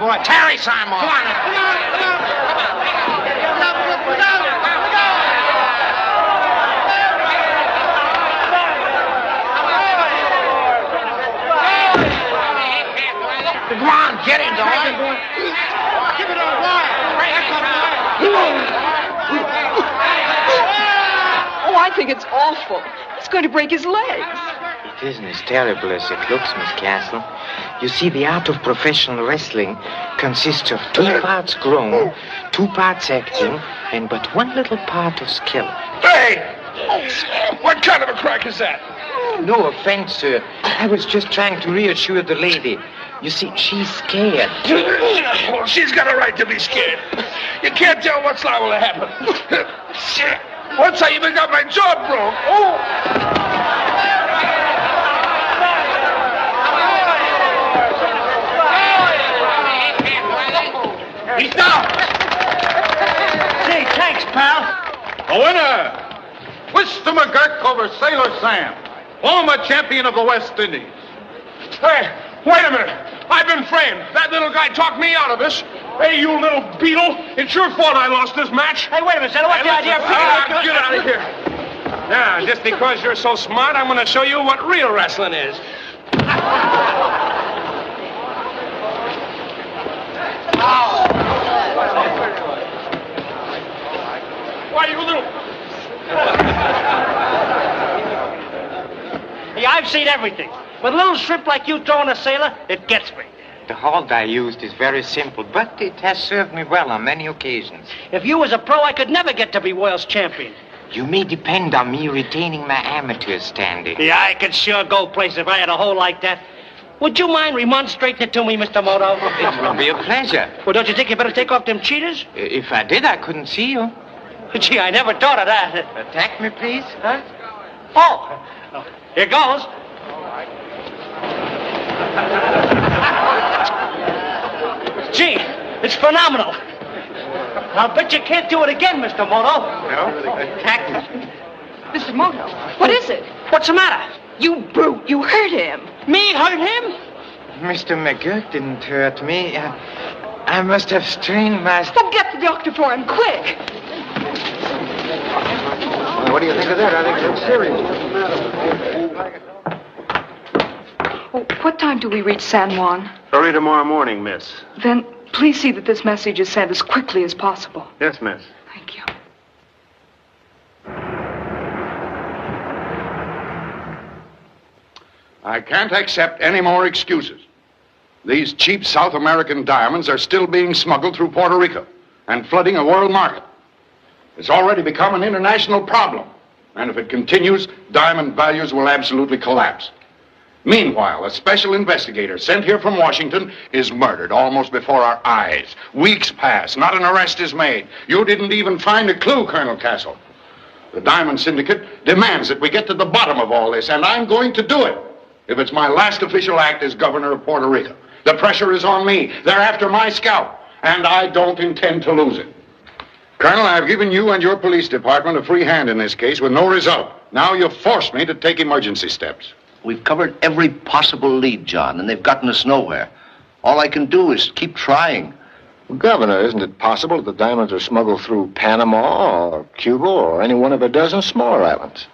boy. Tarry, Simon. Come on. Come on, get him, boy. Give it a while. Oh, I think it's awful. It's going to break his legs. It isn't as terrible as it looks, Miss Castle. You see, the art of professional wrestling consists of 2 parts grown, 2 parts acting, and but 1 little part of skill. Hey! What kind of a crack is that? No offense, sir. I was just trying to reassure the lady. You see, she's scared. Well, she's got a right to be scared. You can't tell what's liable to happen. Once I even got my jaw broke. Oh! He's down. Say, thanks, pal. The winner, Twister McGurk over Sailor Sam, former champion of the West Indies. Hey, wait a minute. I've been framed. That little guy talked me out of this. Hey, you little beetle. It's your fault I lost this match. Hey, wait a minute, Senator. What's the idea of Get out of here. Now, just because you're so smart, I'm going to show you what real wrestling is. Why, you little... Hey, I've seen everything. With a little shrimp like you throwing a sailor, it gets me. The hold I used is very simple, but it has served me well on many occasions. If you was a pro, I could never get to be world's champion. You may depend on me retaining my amateur standing. Yeah, I could sure go places if I had a hole like that. Would you mind remonstrating it to me, Mr. Moto? It will be a pleasure. Well, don't you think you better take off them cheaters? If I did, I couldn't see you. Gee, I never thought of that. Attack me, please. Huh? Oh, here goes. Gee, it's phenomenal. I'll bet you can't do it again, Mr. Moto. No? Attack me. Mr. Moto, what is it? What's the matter? You brute, you hurt him. Me hurt him? Mr. McGurk didn't hurt me. I must have strained my... Well, get the doctor for him, quick. What do you think of that? I think it's serious. Oh, what time do we reach San Juan? Early tomorrow morning, miss. Then please see that this message is sent as quickly as possible. Yes, miss. Thank you. I can't accept any more excuses. These cheap South American diamonds are still being smuggled through Puerto Rico and flooding a world market. It's already become an international problem, and if it continues, diamond values will absolutely collapse. Meanwhile, a special investigator sent here from Washington is murdered almost before our eyes. Weeks pass, not an arrest is made. You didn't even find a clue, Colonel Castle. The Diamond Syndicate demands that we get to the bottom of all this, and I'm going to do it if it's my last official act as governor of Puerto Rico. The pressure is on me. They're after my scalp, and I don't intend to lose it. Colonel, I've given you and your police department a free hand in this case with no result. Now you've forced me to take emergency steps. We've covered every possible lead, John, and they've gotten us nowhere. All I can do is keep trying. Well, Governor, isn't it possible that the diamonds are smuggled through Panama or Cuba or any one of a dozen smaller islands?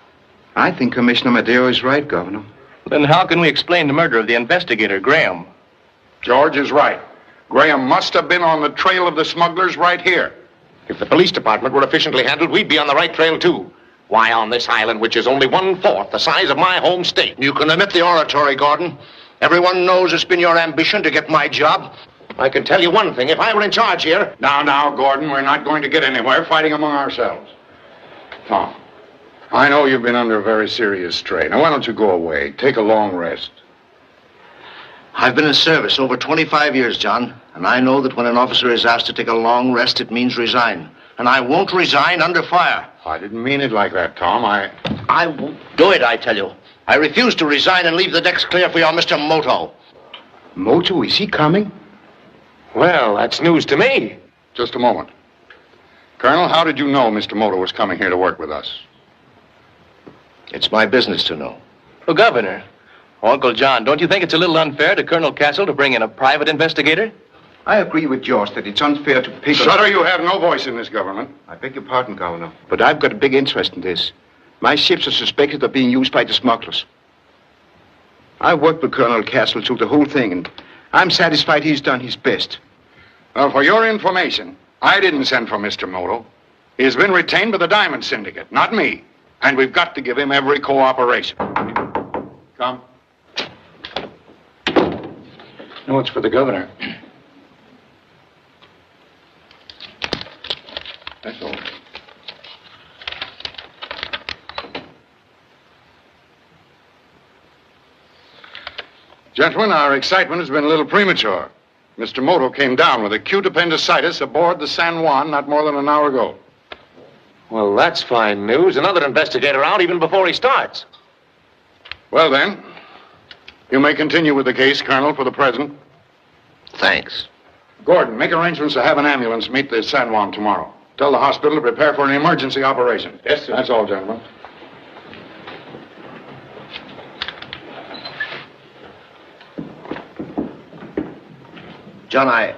I think Commissioner Madero is right, Governor. Then how can we explain the murder of the investigator, Graham? George is right. Graham must have been on the trail of the smugglers right here. If the police department were efficiently handled, we'd be on the right trail, too. Why, on this island, which is only 1/4 the size of my home state. You can omit the oratory, Gordon. Everyone knows it's been your ambition to get my job. I can tell you one thing. If I were in charge here... Now, Gordon, we're not going to get anywhere fighting among ourselves. Tom, I know you've been under a very serious strain. Now, why don't you go away? Take a long rest. I've been in service over 25 years, John, and I know that when an officer is asked to take a long rest, it means resign. And I won't resign under fire. I didn't mean it like that, Tom. I won't do it, I tell you. I refuse to resign and leave the decks clear for your Mr. Moto. Moto, is he coming? Well, that's news to me. Just a moment. Colonel, how did you know Mr. Moto was coming here to work with us? It's my business to know. Well, Governor, Uncle John, don't you think it's a little unfair to Colonel Castle to bring in a private investigator? I agree with George that it's unfair to pick... Sutter, you have no voice in this government. I beg your pardon, Governor, but I've got a big interest in this. My ships are suspected of being used by the smugglers. I worked with Colonel Castle through the whole thing, and I'm satisfied he's done his best. Well, for your information, I didn't send for Mr. Moto. He's been retained by the Diamond Syndicate, not me. And we've got to give him every cooperation. Come. No, it's for the governor. That's all. Gentlemen, our excitement has been a little premature. Mr. Moto came down with acute appendicitis aboard the San Juan not more than an hour ago. Well, that's fine news. Another investigator out even before he starts. Well, then, you may continue with the case, Colonel, for the present. Thanks. Gordon, make arrangements to have an ambulance meet the San Juan tomorrow. Tell the hospital to prepare for an emergency operation. Yes, sir. That's all, gentlemen. John, I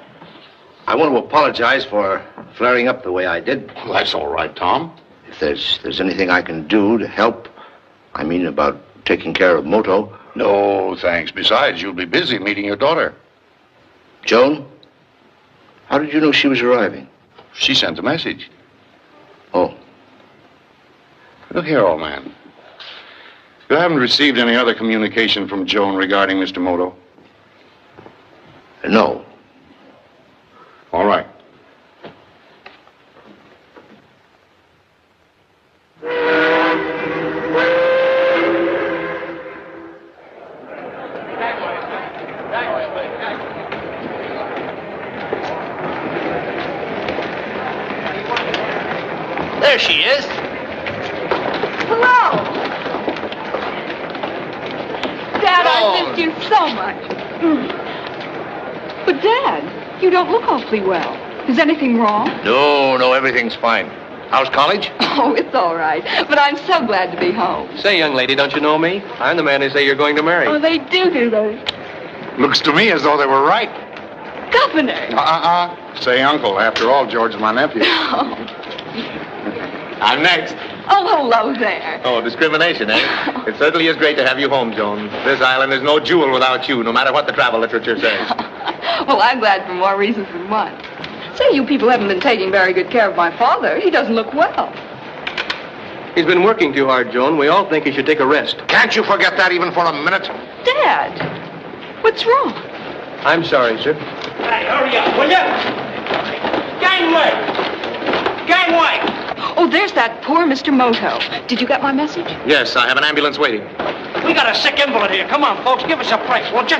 want to apologize for flaring up the way I did. Well, that's all right, Tom. If there's anything I can do to help, I mean about taking care of Moto. No, thanks. Besides, you'll be busy meeting your daughter. Joan, how did you know she was arriving? She sent a message. Oh. Look here, old man. You haven't received any other communication from Joan regarding Mr. Moto? No. All right. There she is. Hello. Dad, I missed you so much. But, Dad, you don't look awfully well. Is anything wrong? No, everything's fine. How's college? Oh, it's all right. But I'm so glad to be home. Say, young lady, don't you know me? I'm the man they say you're going to marry. Oh, they do they? Looks to me as though they were right. Governor. Say uncle. After all, George is my nephew. Oh. I'm next. Oh, hello there. Oh, discrimination, eh? It certainly is great to have you home, Joan. This island is no jewel without you, no matter what the travel literature says. Well, I'm glad for more reasons than one. Say, you people haven't been taking very good care of my father. He doesn't look well. He's been working too hard, Joan. We all think he should take a rest. Can't you forget that even for a minute? Dad, what's wrong? I'm sorry, sir. Hey, hurry up, will you? Gangway! Gangway! Oh, there's that poor Mr. Moto. Did you get my message? Yes, I have an ambulance waiting. We got a sick invalid here. Come on, folks, give us a break, won't you?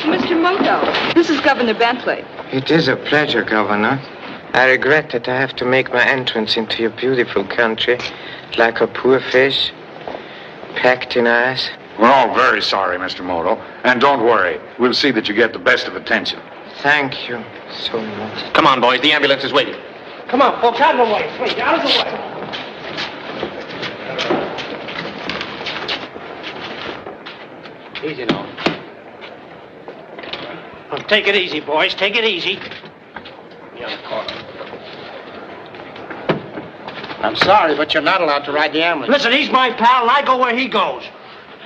Mr. Moto, this is Governor Bentley. It is a pleasure, Governor. I regret that I have to make my entrance into your beautiful country like a poor fish, packed in ice. We're all very sorry, Mr. Moto. And don't worry. We'll see that you get the best of attention. Thank you so much. Come on, boys. The ambulance is waiting. Come on, folks, out of the way, please, out of the way. Easy now. Well, take it easy, boys. Take it easy. I'm sorry, but you're not allowed to ride the ambulance. Listen, he's my pal, and I go where he goes.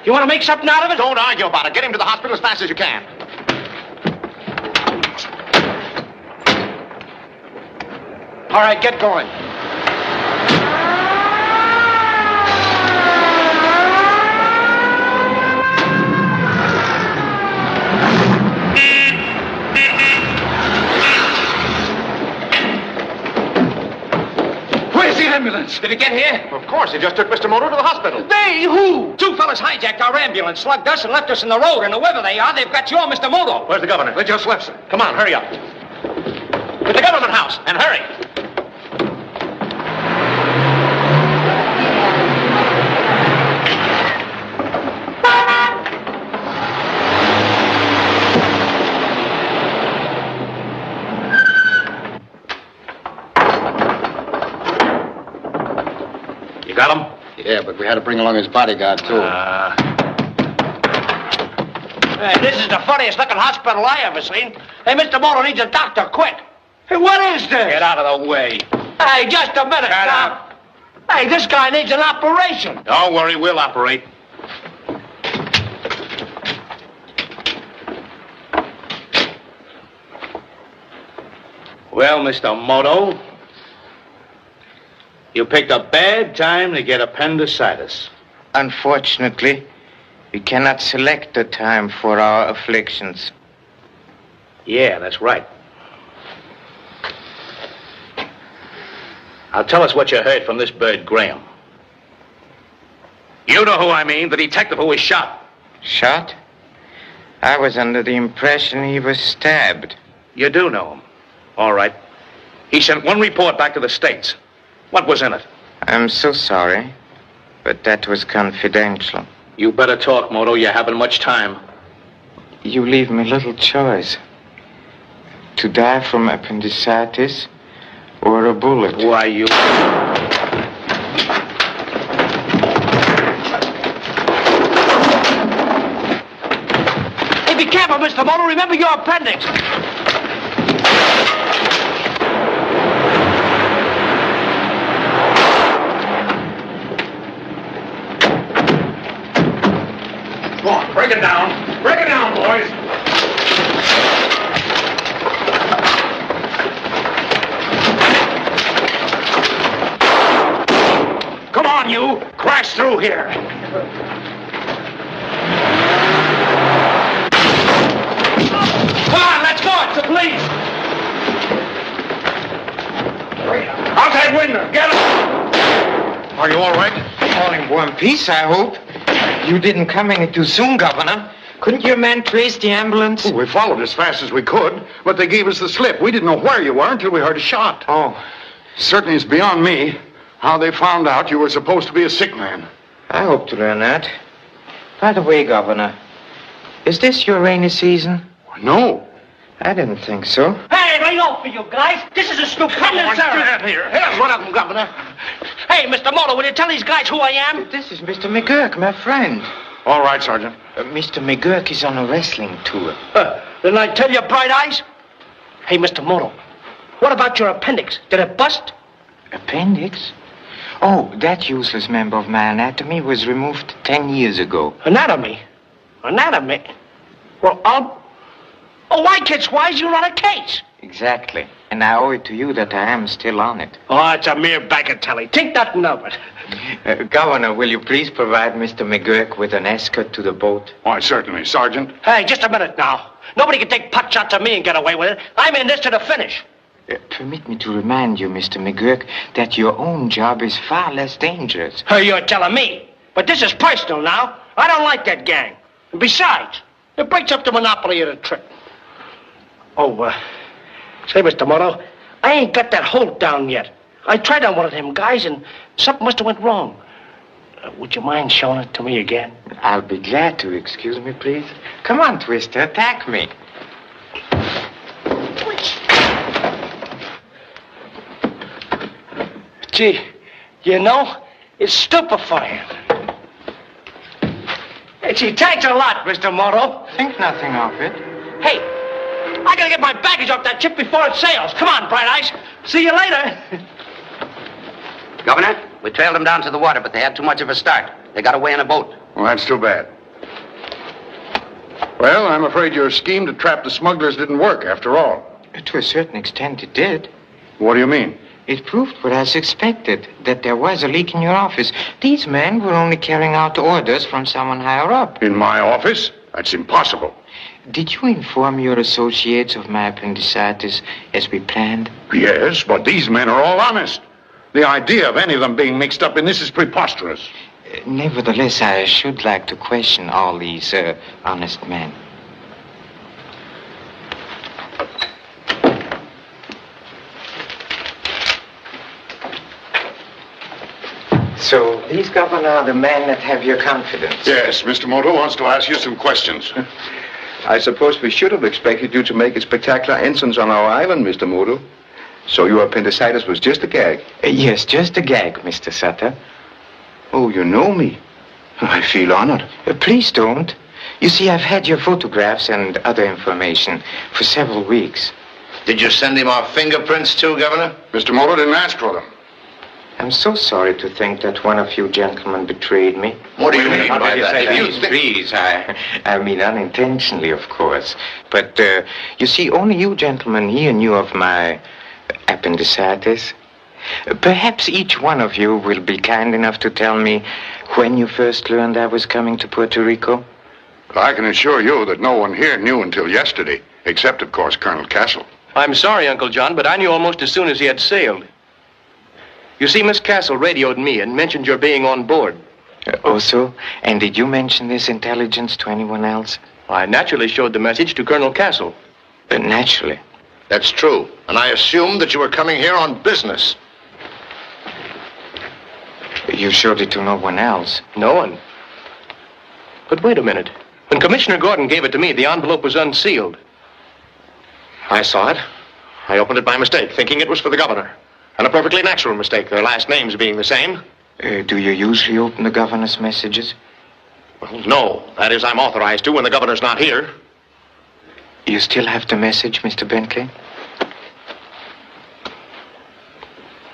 You want to make something out of it? Don't argue about it. Get him to the hospital as fast as you can. All right, get going. Where's the ambulance? Did it get here? Of course. It just took Mr. Moto to the hospital. They who? Two fellas hijacked our ambulance, slugged us, and left us in the road. And whoever they are, they've got your Mr. Moto. Where's the governor? They just left, sir. Come on, hurry up. To the government house, and hurry. You got him? Yeah, but we had to bring along his bodyguard, too. Hey, this is the funniest looking hospital I ever seen. Hey, Mr. Moto needs a doctor, quick. Hey, what is this? Get out of the way. Hey, just a minute, Shut now. Hey, this guy needs an operation. Don't worry, we'll operate. Well, Mr. Moto, you picked a bad time to get appendicitis. Unfortunately, we cannot select the time for our afflictions. Yeah, that's right. Now tell us what you heard from this bird, Graham. You know who I mean, the detective who was shot. Shot? I was under the impression he was stabbed. You do know him. All right. He sent one report back to the States. What was in it? I'm so sorry, but that was confidential. You better talk, Moto. You haven't much time. You leave me little choice. To die from appendicitis or a bullet. Why, you... Hey, be careful, Mr. Moto. Remember your appendix. Go on, break it down. Break it down, boys. Come on, you. Crash through here. Come on, let's go. It's the police. Out that window. Get him. Are you all right? All in one piece, I hope. You didn't come any too soon, Governor. Couldn't your man trace the ambulance? Oh, we followed as fast as we could, but they gave us the slip. We didn't know where you were until we heard a shot. Oh. Certainly it's beyond me how they found out you were supposed to be a sick man. I hope to learn that. By the way, Governor, is this your rainy season? No. I didn't think so. Hey, lay off for you guys. This is a stupendous error. Here. Here's one of them, Governor. Hey, Mr. Moto, will you tell these guys who I am? This is Mr. McGurk, my friend. All right, Sergeant. Mr. McGurk is on a wrestling tour. Didn't I tell you, bright eyes? Hey, Mr. Moto, what about your appendix? Did it bust? Appendix? Oh, that useless member of my anatomy was removed 10 years ago. Anatomy? Anatomy? Well, Oh, why, kids, wise, you're on a case. Exactly. And I owe it to you that I am still on it. Oh, it's a mere bagatelle. Think nothing of it. Governor, will you please provide Mr. McGurk with an escort to the boat? Why, certainly, Sergeant. Hey, just a minute now. Nobody can take pot shots at me and get away with it. I'm in this to the finish. Permit me to remind you, Mr. McGurk, that your own job is far less dangerous. You're telling me. But this is personal now. I don't like that gang. And besides, it breaks up the monopoly of the trip. Oh, say, Mr. Moto, I ain't got that hold down yet. I tried on one of them guys, and something must have went wrong. Would you mind showing it to me again? I'll be glad to. Excuse me, please. Come on, Twister, attack me. Gee, you know, it's stupefying. Hey, gee, thanks a lot, Mr. Moto. Think nothing of it. Hey, I gotta get my baggage off that ship before it sails. Come on, Bright Eyes. See you later. Governor, we trailed them down to the water, but they had too much of a start. They got away in a boat. Well, that's too bad. Well, I'm afraid your scheme to trap the smugglers didn't work, after all. To a certain extent, it did. What do you mean? It proved what I suspected, that there was a leak in your office. These men were only carrying out orders from someone higher up. In my office? That's impossible. Did you inform your associates of my appendicitis as we planned? Yes, but these men are all honest. The idea of any of them being mixed up in this is preposterous. Nevertheless, I should like to question all these honest men. So, these, Governor, are the men that have your confidence? Yes, Mr. Moto wants to ask you some questions. I suppose we should have expected you to make a spectacular entrance on our island, Mr. Moto. So your appendicitis was just a gag? Yes, just a gag, Mr. Sutter. Oh, you know me. I feel honored. Please don't. You see, I've had your photographs and other information for several weeks. Did you send him our fingerprints too, Governor? Mr. Moto didn't ask for them. I'm so sorry to think that one of you gentlemen betrayed me. What do you mean by that? Please, I mean unintentionally, of course. But, you see, only you gentlemen here knew of my appendicitis. Perhaps each one of you will be kind enough to tell me when you first learned I was coming to Puerto Rico. I can assure you that no one here knew until yesterday, except, of course, Colonel Castle. I'm sorry, Uncle John, but I knew almost as soon as he had sailed. You see, Miss Castle radioed me and mentioned your being on board. Also? And did you mention this intelligence to anyone else? I naturally showed the message to Colonel Castle. Naturally. That's true. And I assumed that you were coming here on business. You showed it to no one else? No one. But wait a minute. When Commissioner Gordon gave it to me, the envelope was unsealed. I saw it. I opened it by mistake, thinking it was for the governor. And a perfectly natural mistake, their last names being the same. Do you usually open the governor's messages? Well, no. That is, I'm authorized to when the governor's not here. You still have the message, Mr. Bentley?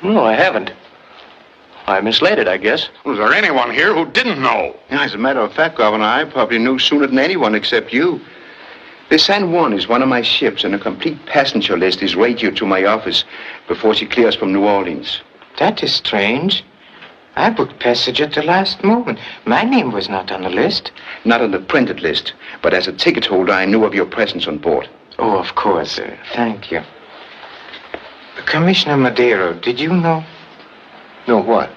No, I haven't. I mislaid it, I guess. Was there anyone here who didn't know? Yeah, as a matter of fact, Governor, I probably knew sooner than anyone except you. The San Juan is one of my ships, and a complete passenger list is radioed to my office before she clears from New Orleans. That is strange. I booked passage at the last moment. My name was not on the list. Not on the printed list, but as a ticket holder, I knew of your presence on board. Oh, of course. Thank you. Commissioner Madero, did you know? No, what?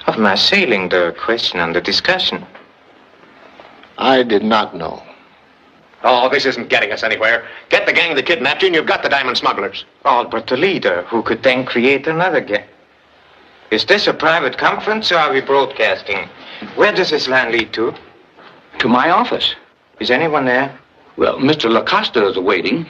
Of my sailing, the question under discussion. I did not know. Oh, this isn't getting us anywhere. Get the gang that kidnapped you, and you've got the diamond smugglers. All but the leader, who could then create another gang. Is this a private conference, or are we broadcasting? Where does this line lead to? To my office. Is anyone there? Well, Mr. Lacosta is awaiting,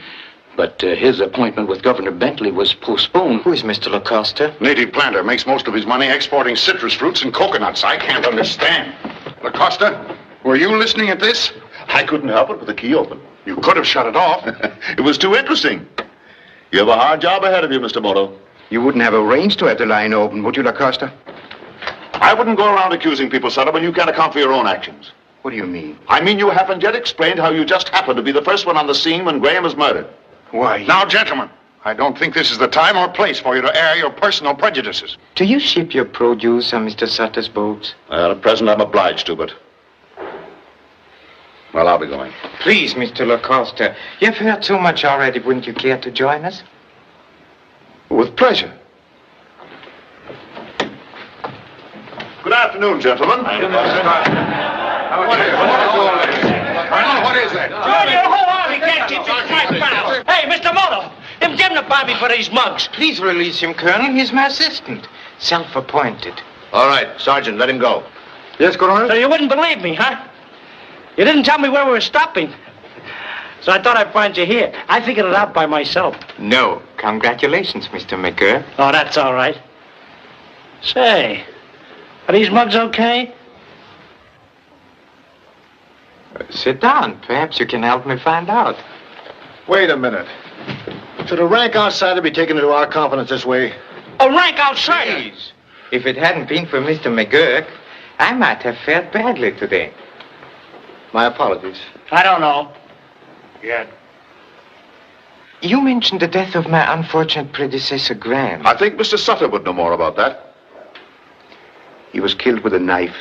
but his appointment with Governor Bentley was postponed. Who is Mr. Lacosta? Native planter, makes most of his money exporting citrus fruits and coconuts. I can't understand. Lacosta, were you listening at this? I couldn't help it with the key open. You could have shut it off. It was too interesting. You have a hard job ahead of you, Mr. Moto. You wouldn't have arranged to have the line open, would you, Lacosta? I wouldn't go around accusing people, Sutter, when you can't account for your own actions. What do you mean? I mean you haven't yet explained how you just happened to be the first one on the scene when Graham was murdered. Why? Now, gentlemen, I don't think this is the time or place for you to air your personal prejudices. Do you ship your produce on Mr. Sutter's boats? At present, I'm obliged to, but... Well, I'll be going. Please, Mr. Lacosta. You've heard so much already. Wouldn't you care to join us? With pleasure. Good afternoon, gentlemen. What is that? Junior, hold on. He can't keep his right bound. Hey, Mr. Moto, indemnify me for these mugs. Please release him, Colonel. He's my assistant. Self-appointed. All right, Sergeant, let him go. Yes, Colonel? So you wouldn't believe me, huh? You didn't tell me where we were stopping. So I thought I'd find you here. I figured it out by myself. No. Congratulations, Mr. McGurk. Oh, that's all right. Say, are these mugs okay? Sit down. Perhaps you can help me find out. Wait a minute. Should a rank outsider be taken into our confidence this way? A rank outsider? Please. If it hadn't been for Mr. McGurk, I might have fared badly today. My apologies. I don't know. Yeah. You mentioned the death of my unfortunate predecessor, Graham. I think Mr. Sutter would know more about that. He was killed with a knife.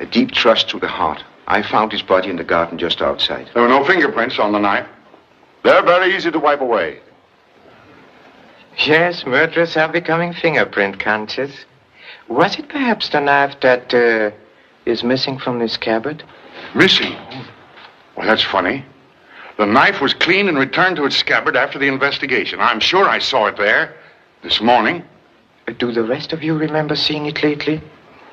A deep thrust through the heart. I found his body in the garden just outside. There were no fingerprints on the knife. They're very easy to wipe away. Yes, murderers are becoming fingerprint conscious. Was it perhaps the knife that is missing from this scabbard? Missing? Well, that's funny. The knife was cleaned and returned to its scabbard after the investigation. I'm sure I saw it there this morning. Do the rest of you remember seeing it lately?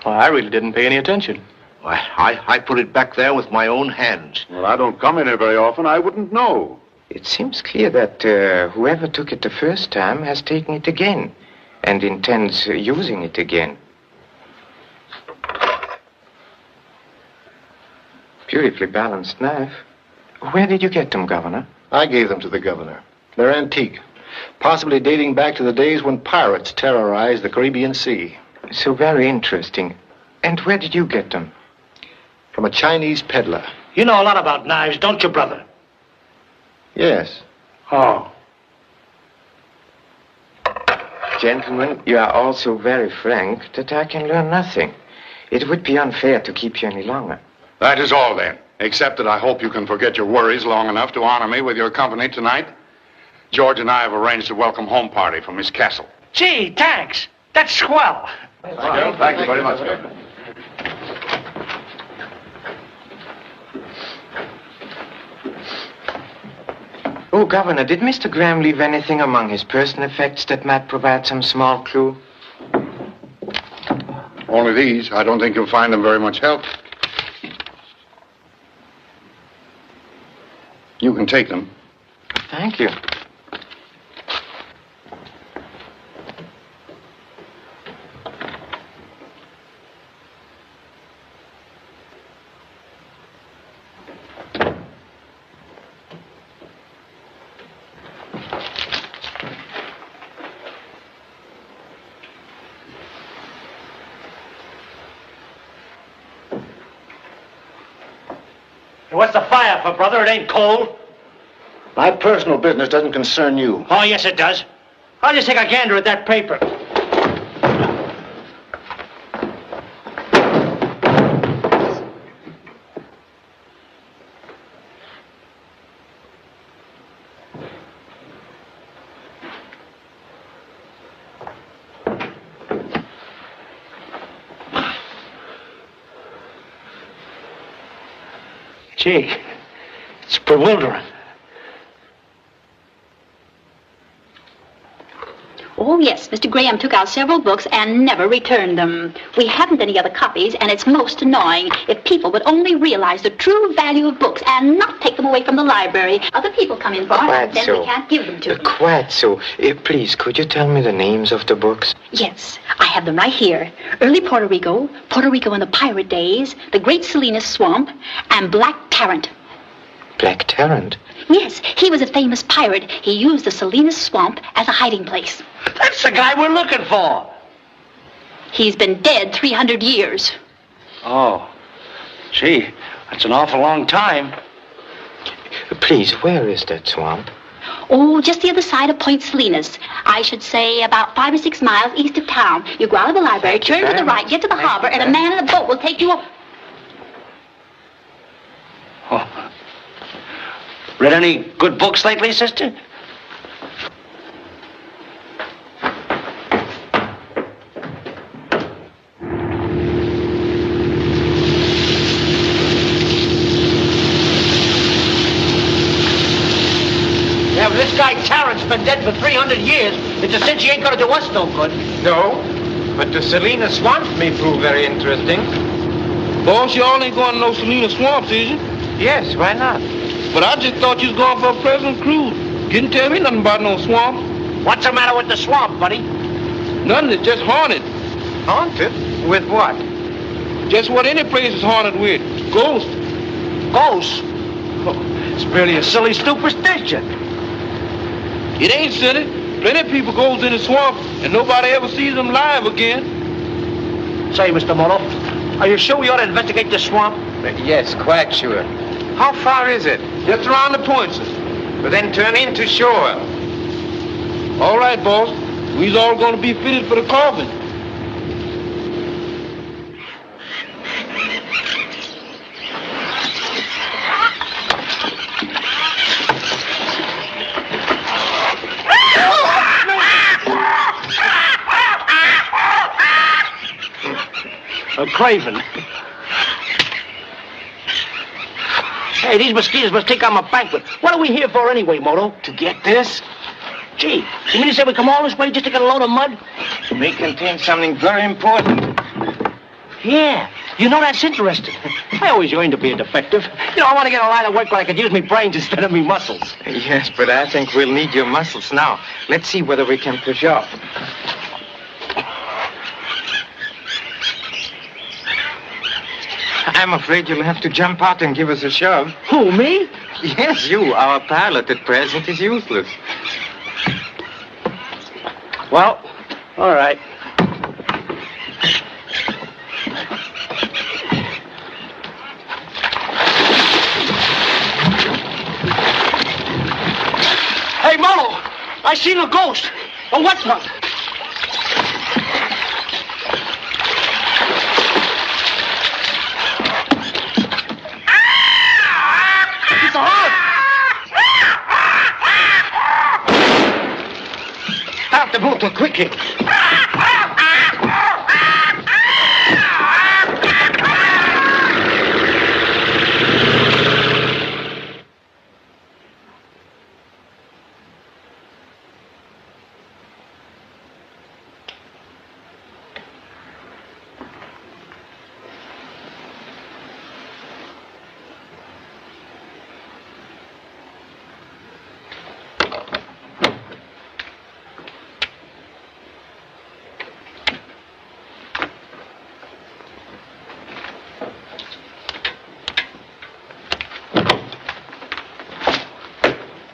Well, I really didn't pay any attention. I put it back there with my own hands. Well, I don't come in here very often. I wouldn't know. It seems clear that whoever took it the first time has taken it again and intends using it again. Beautifully balanced knife. Where did you get them, Governor? I gave them to the governor. They're antique, possibly dating back to the days when pirates terrorized the Caribbean Sea. So very interesting. And where did you get them? From a Chinese peddler. You know a lot about knives, don't you, brother? Yes. Oh. Gentlemen, you are all so very frank that I can learn nothing. It would be unfair to keep you any longer. That is all, then. Except that I hope you can forget your worries long enough to honor me with your company tonight. George and I have arranged a welcome home party for Miss Castle. Gee, thanks. That's swell. Thank you very much, Governor. Oh, Governor, did Mr. Graham leave anything among his personal effects that might provide some small clue? Only these. I don't think you'll find them very much help. You can take them. Thank you. What's the fire for, brother? It ain't cold. My personal business doesn't concern you. Oh, yes, it does. I'll just take a gander at that paper. Gee, it's bewildering. Oh, yes, Mr. Graham took out several books and never returned them. We haven't any other copies, and it's most annoying. If people would only realize the true value of books and not take them away from the library. Other people come in for them, and then we can't give them to them. Quite so. Please, could you tell me the names of the books? Yes, I have them right here. Early Puerto Rico in the pirate days, The Great Salinas Swamp, and Black Tarrant. Black Tarrant? Yes, he was a famous pirate. He used the Salinas Swamp as a hiding place. That's the guy we're looking for. He's been dead 300 years. Oh, gee, that's an awful long time. Please, where is that swamp? Oh, just the other side of Point Salinas. I should say about 5 or 6 miles east of town. You go out of the library, turn to the right, get to the harbor, and a man in a boat will take you up. Oh. Read any good books lately, sister? Yeah, but this guy Tarrant's been dead for 300 years. It's a cinch he ain't gonna do us no good. No, but the Salinas Swamp may prove very interesting. Boss, y'all ain't going to no Salinas Swamps, is you? Yes, why not? But I just thought you was going for a pleasant cruise. Didn't tell me nothing about no swamp. What's the matter with the swamp, buddy? Nothing, it's just haunted. Haunted? With what? Just what any place is haunted with. Ghosts. Ghosts? Oh, it's merely a silly superstition. It ain't silly. Plenty of people goes in the swamp and nobody ever sees them live again. Say, Mr. Moto, are you sure we ought to investigate this swamp? Yes, quite sure. How far is it? Just around the point, sir. But then turn into shore. All right, boss. We's all gonna be fitted for the coffin. A craven. Hey, these mosquitoes must think I'm a banquet. What are we here for anyway, Moto? To get this? Gee, you mean to say we come all this way just to get a load of mud? May contain something very important. Yeah, you know, that's interesting. I always yearned to be a detective. You know, I want to get a line of work where I could use my brains instead of me muscles. Yes, but I think we'll need your muscles now. Let's see whether we can push off. I'm afraid you'll have to jump out and give us a shove. Who, me? Yes, you. Our pilot at present is useless. Well, all right. Hey, Moto, I seen a ghost. A what one? It's a hog. Start the motor quickly.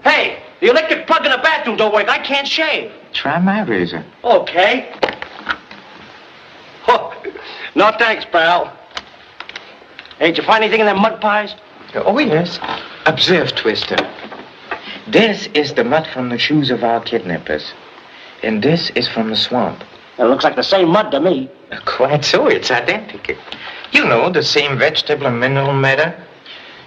Hey, the electric plug in the bathroom don't work. I can't shave. Try my razor. Okay. Oh, no thanks, pal. Hey, did you find anything in them mud pies? Oh, yes. Observe, Twister. This is the mud from the shoes of our kidnappers. And this is from the swamp. It looks like the same mud to me. Quite so. It's identical. You know, the same vegetable and mineral matter.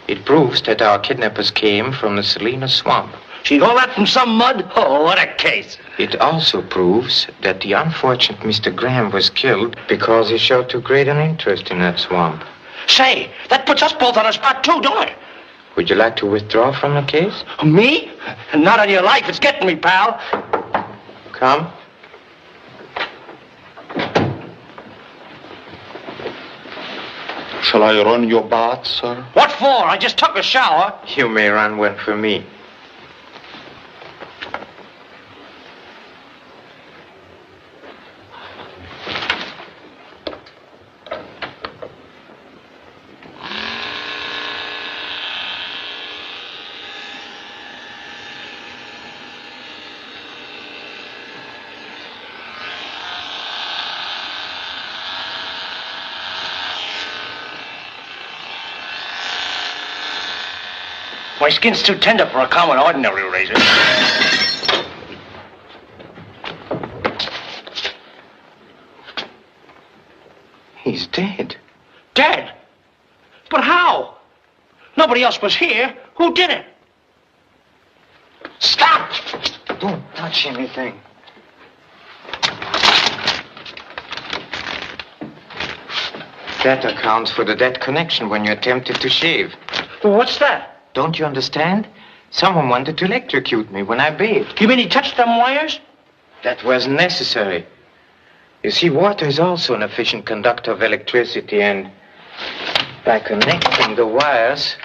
It proves that our kidnappers came from the Salinas swamp. She got that from some mud? Oh, what a case. It also proves that the unfortunate Mr. Graham was killed because he showed too great an interest in that swamp. Say, that puts us both on a spot too, don't it? Would you like to withdraw from the case? Me? Not on your life. It's getting me, pal. Come. Shall I run your bath, sir? What for? I just took a shower. You may run one for me. My skin's too tender for a common ordinary razor. He's dead. Dead? But how? Nobody else was here. Who did it? Stop! Don't touch anything. That accounts for the dead connection when you attempted to shave. Well, what's that? Don't you understand? Someone wanted to electrocute me when I bathed. You mean he touched them wires? That was necessary. You see, water is also an efficient conductor of electricity, and by connecting the wires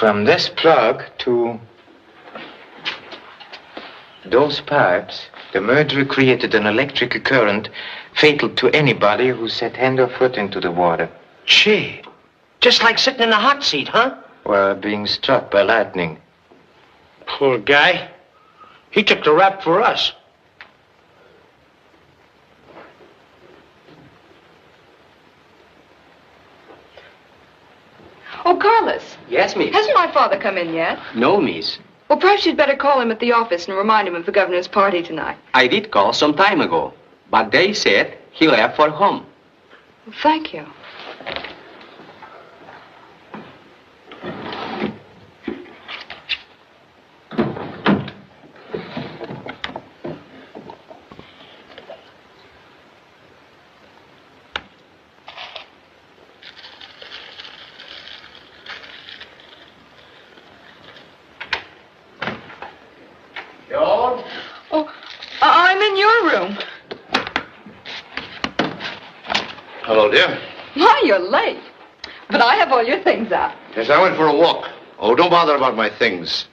from this plug to those pipes, the murderer created an electric current fatal to anybody who set hand or foot into the water. Gee, just like sitting in a hot seat, huh? Or being struck by lightning. Poor guy. He took the rap for us. Oh, Carlos. Yes, miss. Hasn't my father come in yet? No, miss. Well, perhaps you'd better call him at the office and remind him of the governor's party tonight. I did call some time ago, but they said he left for home. Well, thank you. Joan? Oh, I'm in your room. Hello, dear. My, you're late. But I have all your things out. Yes, I went for a walk. Oh, don't bother about my things.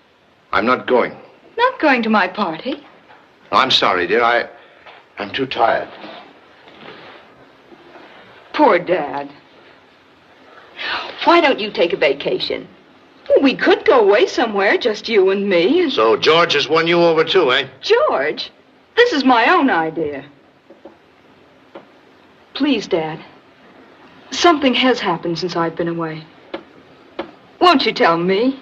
I'm not going. Not going to my party. I'm sorry, dear. I'm too tired. Poor Dad. Why don't you take a vacation? We could go away somewhere, just you and me. So George has won you over too, eh? George, this is my own idea. Please, Dad. Something has happened since I've been away. Won't you tell me?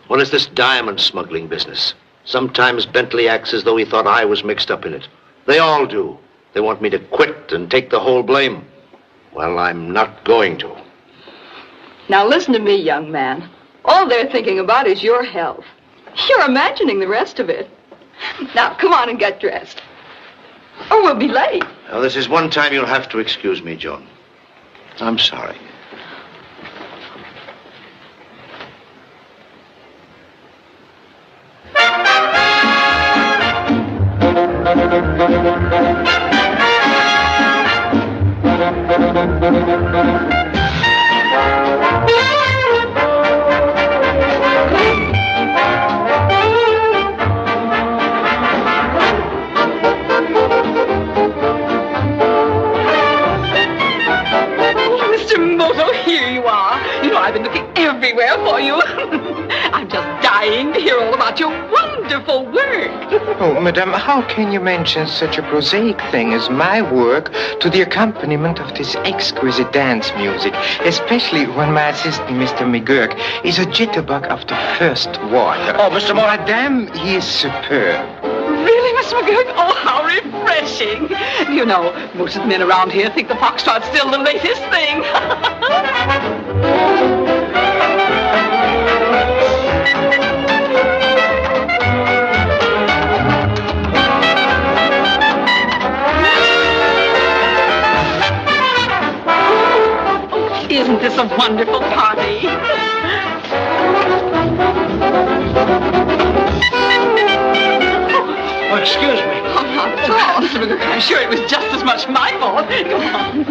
What is this diamond smuggling business? Sometimes Bentley acts as though he thought I was mixed up in it. They all do. They want me to quit and take the whole blame. Well, I'm not going to. Now listen to me, young man. All they're thinking about is your health. You're imagining the rest of it. Now, come on and get dressed. Or we'll be late. Now, this is one time you'll have to excuse me, Joan. I'm sorry. Mr. Moto, here you are. You know, I've been looking everywhere for you. I'm just dying to hear all about your wonderful work. Oh, madame, how can you mention such a prosaic thing as my work to the accompaniment of this exquisite dance music, especially when my assistant, Mr. McGurk, is a jitterbug of the first water? Oh, Mr. Moto. Madame, he is superb. Really, Miss McGurk? Oh, how refreshing. You know, most of the men around here think the foxtrot's still the latest thing. Isn't this a wonderful party? Oh, excuse me. Oh, not at all, Mr. McGurk. I'm sure it was just as much my fault. Come on.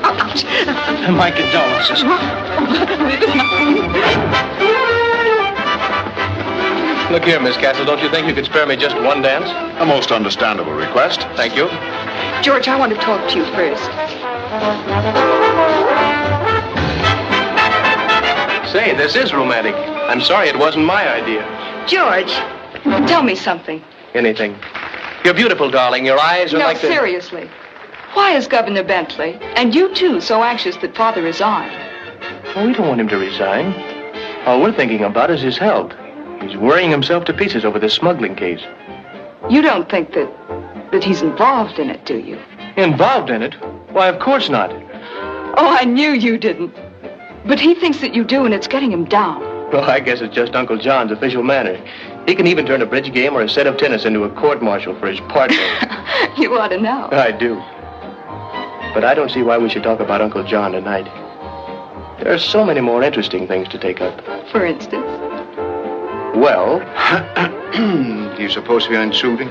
Oh, ouch. My condolences. Look here, Miss Castle, don't you think you could spare me just one dance? A most understandable request. Thank you. George, I want to talk to you first. Say, this is romantic. I'm sorry it wasn't my idea. George, tell me something. Anything. You're beautiful, darling. Your eyes are No, like the... seriously. Why is Governor Bentley, and you too, so anxious that Father resign? Oh, we don't want him to resign. All we're thinking about is his health. He's worrying himself to pieces over this smuggling case. You don't think that he's involved in it, do you? Involved in it? Why, of course not. Oh, I knew you didn't. But he thinks that you do, and it's getting him down. Well, I guess it's just Uncle John's official manner. He can even turn a bridge game or a set of tennis into a court-martial for his partner. You ought to know. I do. But I don't see why we should talk about Uncle John tonight. There are so many more interesting things to take up. For instance? Well... Do you suppose we are intruding?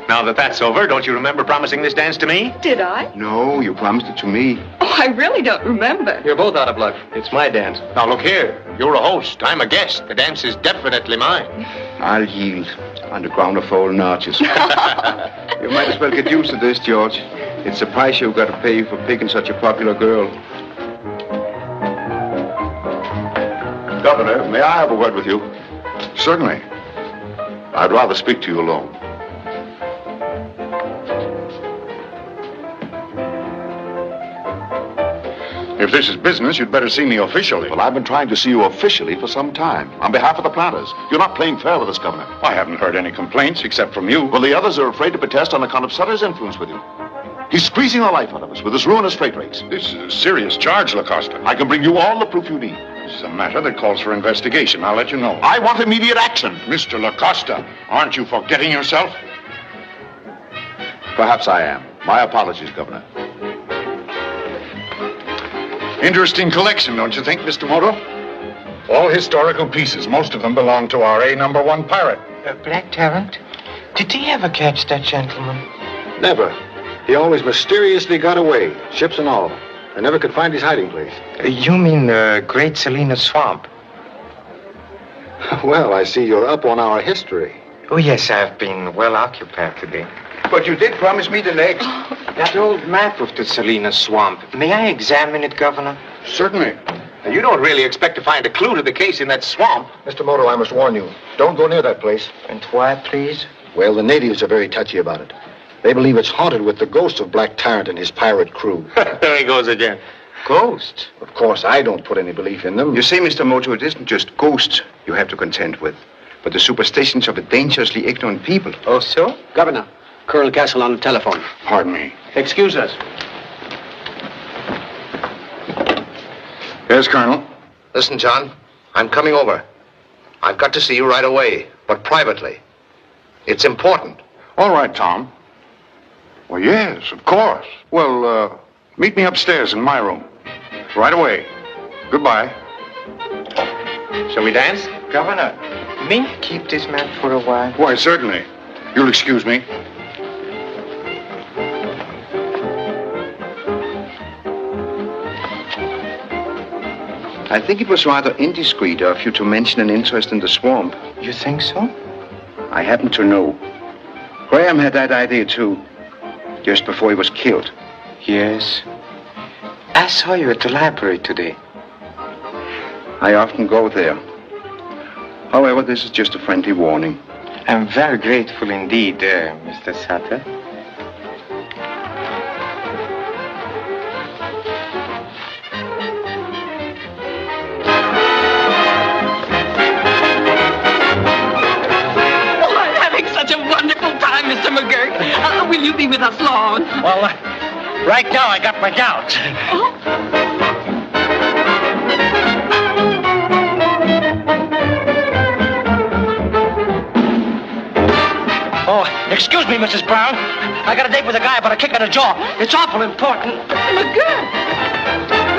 Now that that's over, don't you remember promising this dance to me? Did I? No, you promised it to me. Oh, I really don't remember. You're both out of luck. It's my dance. Now look here. You're a host. I'm a guest. The dance is definitely mine. I'll yield on the ground of fallen arches. You might as well get used to this, George. It's a price you've got to pay for picking such a popular girl. Governor, may I have a word with you? Certainly. I'd rather speak to you alone. If this is business, you'd better see me officially. Well, I've been trying to see you officially for some time, on behalf of the planters. You're not playing fair with us, Governor. I haven't heard any complaints except from you. Well, the others are afraid to protest on account of Sutter's influence with you. He's squeezing the life out of us with his ruinous freight rates. This is a serious charge, Lacosta. I can bring you all the proof you need. This is a matter that calls for investigation. I'll let you know. I want immediate action. Mr. Lacosta, aren't you forgetting yourself? Perhaps I am. My apologies, Governor. Interesting collection, don't you think, Mr. Moto? All historical pieces. Most of them belong to our A#1 pirate. Black Tarrant? Did he ever catch that gentleman? Never. He always mysteriously got away, ships and all. I never could find his hiding place. You mean the Great Salina Swamp? Well, I see you're up on our history. Oh, yes, I've been well occupied today. But you did promise me the next. That old map of the Salinas swamp. May I examine it, Governor? Certainly. Now, you don't really expect to find a clue to the case in that swamp. Mr. Moto, I must warn you. Don't go near that place. And why, please? Well, the natives are very touchy about it. They believe it's haunted with the ghost of Black Tyrant and his pirate crew. There he goes again. Ghosts? Of course, I don't put any belief in them. You see, Mr. Moto, it isn't just ghosts you have to contend with, but the superstitions of a dangerously ignorant people. Oh, so? Governor, Colonel Castle on the telephone. Pardon me. Excuse us. Yes, Colonel. Listen, John, I'm coming over. I've got to see you right away, but privately. It's important. All right, Tom. Well, yes, of course. Well, meet me upstairs in my room. Right away. Goodbye. Shall we dance? Governor, may I keep this map for a while? Why, certainly. You'll excuse me. I think it was rather indiscreet of you to mention an interest in the swamp. You think so? I happen to know. Graham had that idea, too, just before he was killed. Yes. I saw you at the library today. I often go there. However, this is just a friendly warning. I'm very grateful indeed, Mr. Sutter. Mr. McGurk, will you be with us long? Well, right now I got my doubts. Oh, excuse me, Mrs. Brown. I got a date with a guy about a kick in the jaw. It's awful important. McGurk!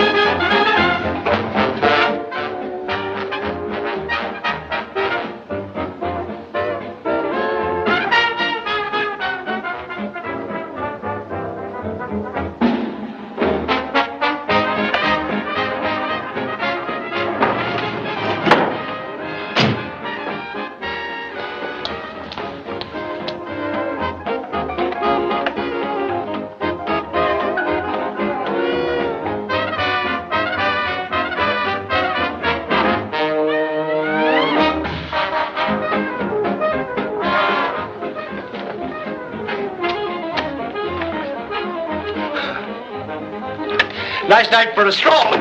Nice night for a stroll.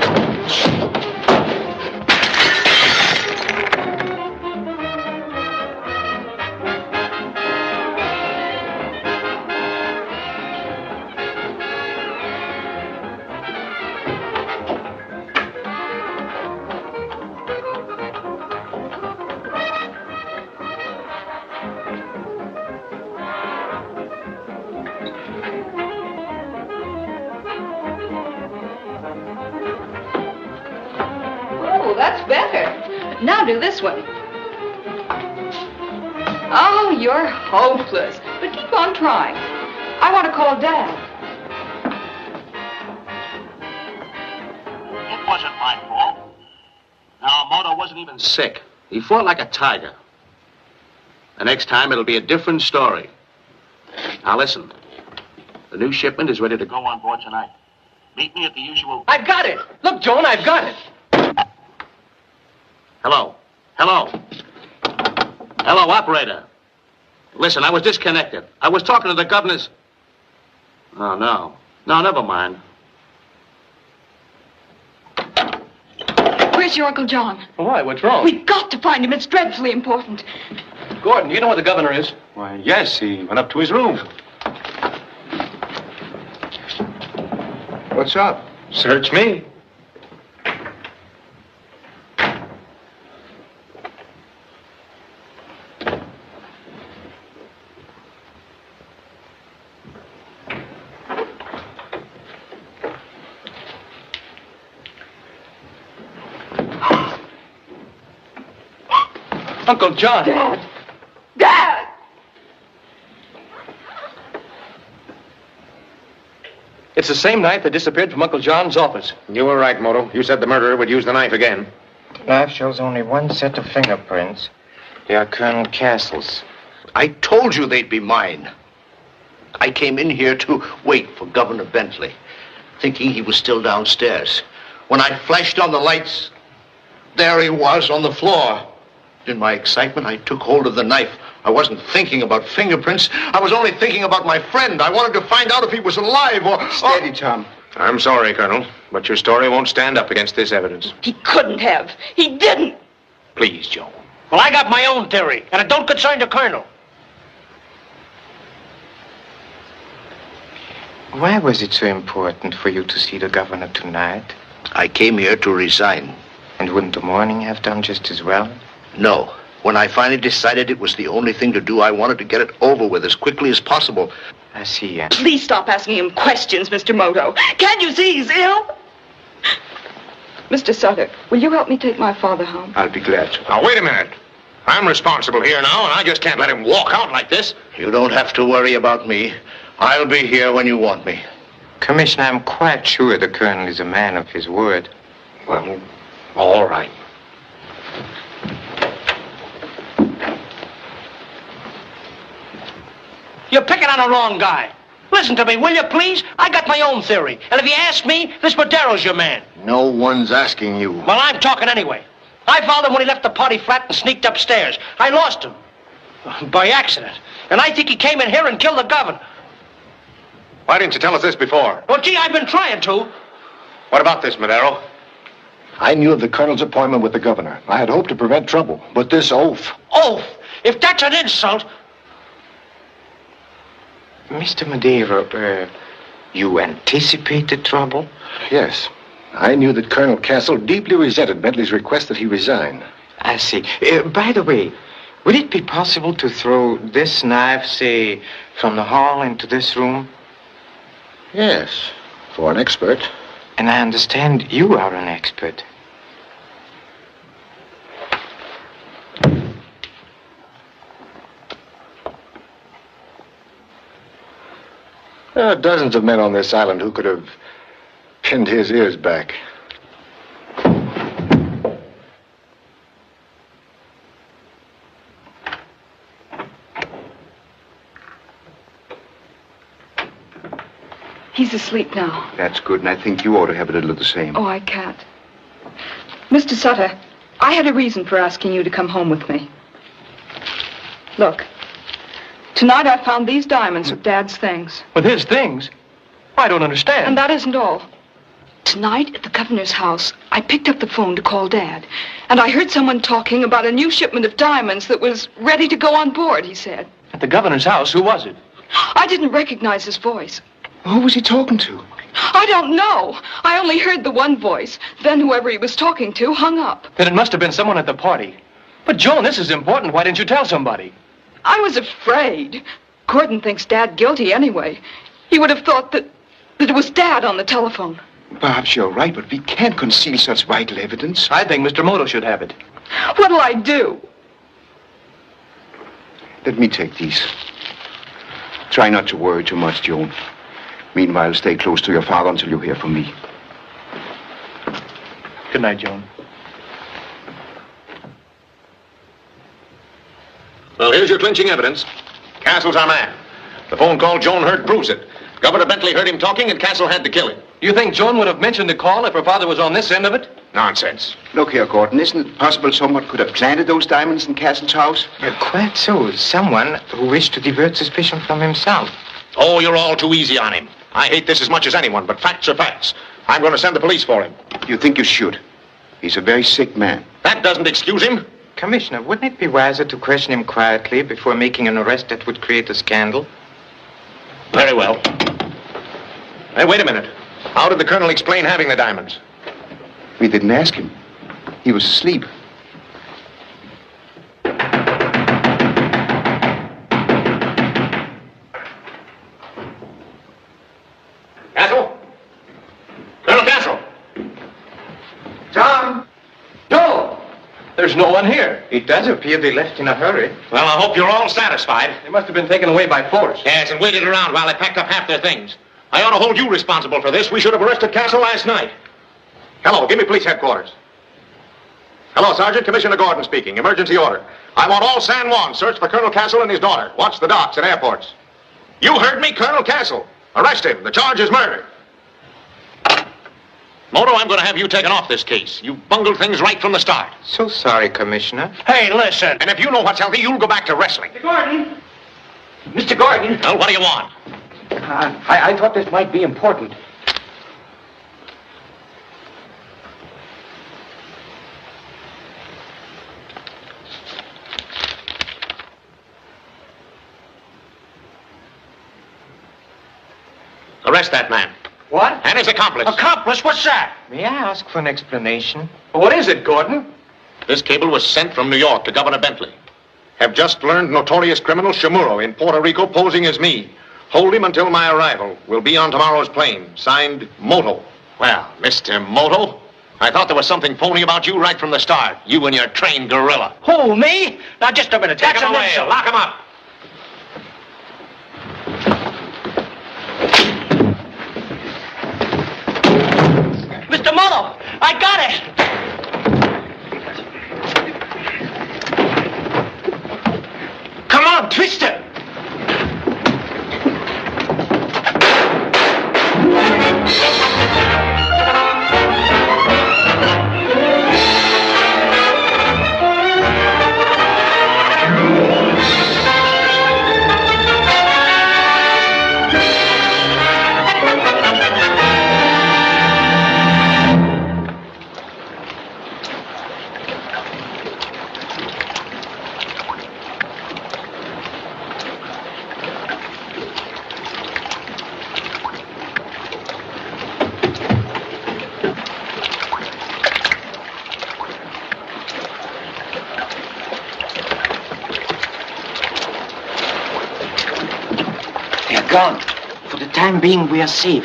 That's better. Now do this one. Oh, you're hopeless. But keep on trying. I want to call Dad. It wasn't my fault. Now, Moto wasn't even sick. He fought like a tiger. The next time, it'll be a different story. Now, listen. The new shipment is ready to go on board tonight. Meet me at the usual... I've got it. Look, Joan, I've got it. Hello? Hello? Hello, operator. Listen, I was disconnected. I was talking to the governor's... Oh, no. No, never mind. Where's your Uncle John? Why? What's wrong? We've got to find him. It's dreadfully important. Gordon, you know where the governor is? Why, yes, he went up to his room. What's up? Search me. Uncle John. Dad! Dad! It's the same knife that disappeared from Uncle John's office. You were right, Moto. You said the murderer would use the knife again. The knife shows only one set of fingerprints. They are Colonel Castle's. I told you they'd be mine. I came in here to wait for Governor Bentley, thinking he was still downstairs. When I flashed on the lights, there he was on the floor. In my excitement, I took hold of the knife. I wasn't thinking about fingerprints. I was only thinking about my friend. I wanted to find out if he was alive or... Steady, Tom. I'm sorry, Colonel, but your story won't stand up against this evidence. He couldn't have. He didn't. Please, Joan. Well, I got my own theory, and it don't concern the Colonel. Why was it so important for you to see the governor tonight? I came here to resign. And wouldn't the morning have done just as well? No. When I finally decided it was the only thing to do, I wanted to get it over with as quickly as possible. I see. Please stop asking him questions, Mr. Moto. Can't you see he's ill? Mr. Sutter, will you help me take my father home? I'll be glad to. Now, wait a minute. I'm responsible here now, and I just can't let him walk out like this. You don't have to worry about me. I'll be here when you want me. Commissioner, I'm quite sure the Colonel is a man of his word. Well, all right. You're picking on the wrong guy. Listen to me, will you, please? I got my own theory. And if you ask me, this Madero's your man. No one's asking you. Well, I'm talking anyway. I found him when he left the party flat and sneaked upstairs. I lost him. By accident. And I think he came in here and killed the governor. Why didn't you tell us this before? Well, gee, I've been trying to. What about this, Madero? I knew of the Colonel's appointment with the governor. I had hoped to prevent trouble, but this oath... Oath? If that's an insult... Mr. Madero, you anticipated trouble? Yes. I knew that Colonel Castle deeply resented Bentley's request that he resign. I see. By the way, would it be possible to throw this knife, say, from the hall into this room? Yes, for an expert. And I understand you are an expert. There are dozens of men on this island who could have pinned his ears back. He's asleep now. That's good, and I think you ought to have a little of the same. Oh, I can't. Mr. Sutter, I had a reason for asking you to come home with me. Look, tonight I found these diamonds with Dad's things. With his things? I don't understand. And that isn't all. Tonight at the governor's house, I picked up the phone to call Dad, and I heard someone talking about a new shipment of diamonds that was ready to go on board, he said. At the governor's house? Who was it? I didn't recognize his voice. Who was he talking to? I don't know. I only heard the one voice. Then whoever he was talking to hung up. Then it must have been someone at the party. But, Joan, this is important. Why didn't you tell somebody? I was afraid. Gordon thinks Dad guilty anyway. He would have thought that it was Dad on the telephone. Perhaps you're right, but we can't conceal such vital evidence. I think Mr. Moto should have it. What'll I do? Let me take these. Try not to worry too much, Joan. Meanwhile, stay close to your father until you hear from me. Good night, Joan. Well, here's your clinching evidence. Castle's our man. The phone call Joan heard proves it. Governor Bentley heard him talking, and Castle had to kill him. You think Joan would have mentioned the call if her father was on this end of it? Nonsense. Look here, Gordon. Isn't it possible someone could have planted those diamonds in Castle's house? Quite so. Someone who wished to divert suspicion from himself. Oh, you're all too easy on him. I hate this as much as anyone, but facts are facts. I'm going to send the police for him. You think you should? He's a very sick man. That doesn't excuse him. Commissioner, wouldn't it be wiser to question him quietly before making an arrest that would create a scandal? Very well. Hey, wait a minute. How did the colonel explain having the diamonds? We didn't ask him. He was asleep. Castle? Colonel Castle? John! No! There's no one here. It does appear they left in a hurry. Well, I hope you're all satisfied. They must have been taken away by force. Yes, and waited around while they packed up half their things. I ought to hold you responsible for this. We should have arrested Castle last night. Hello, give me police headquarters. Hello, Sergeant. Commissioner Gordon speaking. Emergency order. I want all San Juan searched for Colonel Castle and his daughter. Watch the docks and airports. You heard me, Colonel Castle. Arrest him. The charge is murder. Moto, I'm going to have you taken off this case. You bungled things right from the start. So sorry, Commissioner. Hey, listen. And if you know what's healthy, you'll go back to wrestling. Mr. Gordon. Mr. Gordon. Well, what do you want? I thought this might be important. Arrest that man. What? And his accomplice. Accomplice? What's that? May I ask for an explanation? What is it, Gordon? This cable was sent from New York to Governor Bentley. Have just learned notorious criminal Chamorro in Puerto Rico posing as me. Hold him until my arrival. Will be on tomorrow's plane. Signed, Moto. Well, Mr. Moto, I thought there was something phony about you right from the start. You and your trained gorilla. Who, me? Now, just a minute. Take him away. Lock him up. Mr. Moto, I got it. Come on, Twister. Gone. For the time being, we are safe.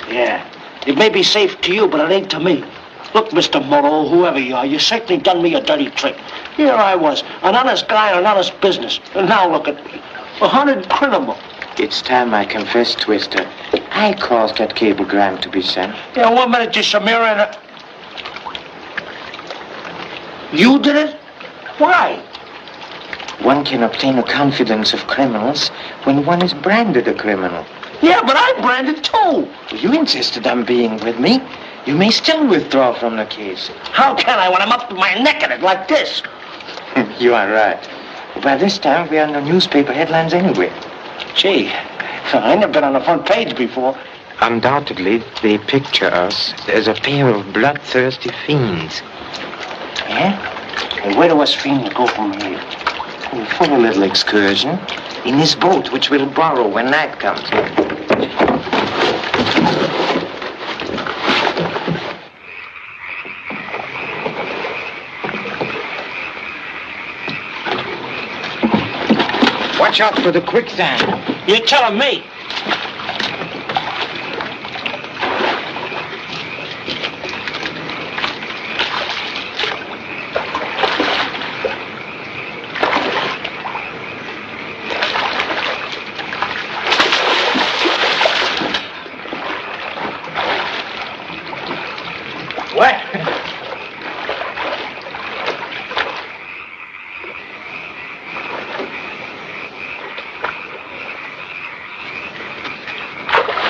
Yeah. It may be safe to you, but it ain't to me. Look, Mr. Moto, whoever you are, you certainly done me a dirty trick. Here I was, an honest guy in an honest business. And now look at me. A hunted criminal. It's time I confess, Twister. I caused that cablegram to be sent. Yeah, 1 minute, just Samira and You did it? Why? One can obtain the confidence of criminals when one is branded a criminal. Yeah, but I'm branded too. You insisted on being with me. You may still withdraw from the case. How can I when I'm up to my neck in it like this? You are right. By this time, we are in the newspaper headlines anyway. Gee, I never been on the front page before. Undoubtedly, they picture us as a pair of bloodthirsty fiends. Yeah? And where do us fiends go from here? For a little excursion in this boat, which we'll borrow when night comes. Watch out for the quicksand. You're telling me. What?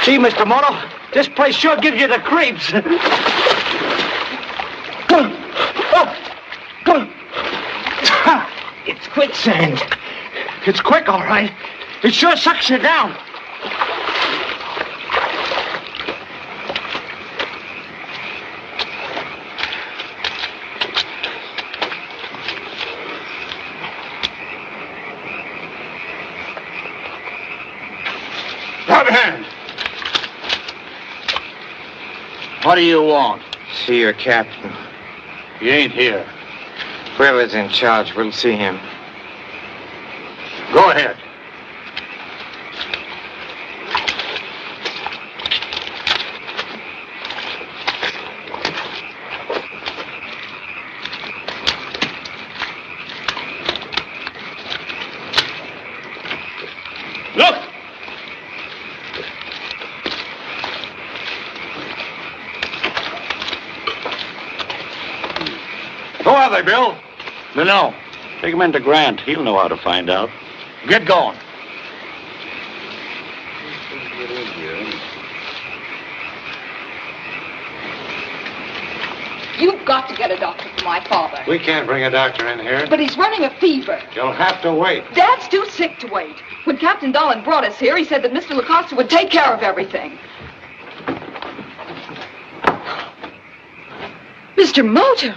Gee, Mr. Moto, this place sure gives you the creeps. It's quicksand. It's quick, all right. It sure sucks you down. Right hand. What do you want? See your captain. He ain't here. Whoever's in charge, we'll see him. Go ahead. Look! Who are they, Bill? No. Take him into Grant. He'll know how to find out. Get going. You've got to get a doctor for my father. We can't bring a doctor in here. But he's running a fever. You'll have to wait. Dad's too sick to wait. When Captain Dahlen brought us here, he said that Mr. Lacosta would take care of everything. Mr. Moto.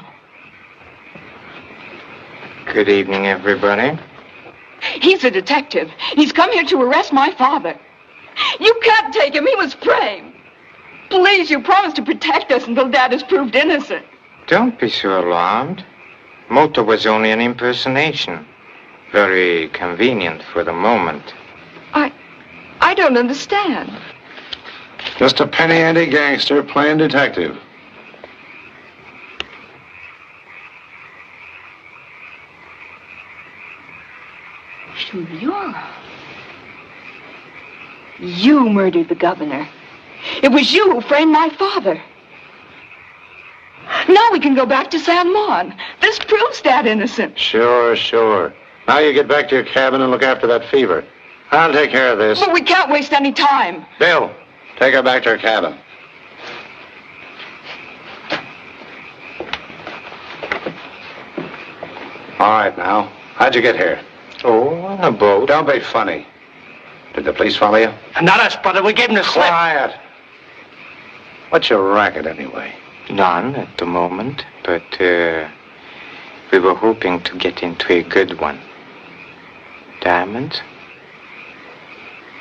Good evening, everybody. He's a detective. He's come here to arrest my father. You can't take him. He was framed. Please, you promised to protect us until Dad is proved innocent. Don't be so alarmed. Moto was only an impersonation. Very convenient for the moment. I don't understand. Just a penny-ante gangster playing detective. Senora. You murdered the governor. It was you who framed my father. Now we can go back to San Juan. This proves Dad innocent. Sure. Now you get back to your cabin and look after that fever. I'll take care of this. But we can't waste any time. Bill, take her back to her cabin. All right, now. How'd you get here? Oh, on a boat. Don't be funny. Did the police follow you? Not us, brother. We gave him the slip. Quiet. What's your racket, anyway? None at the moment, but we were hoping to get into a good one. Diamonds?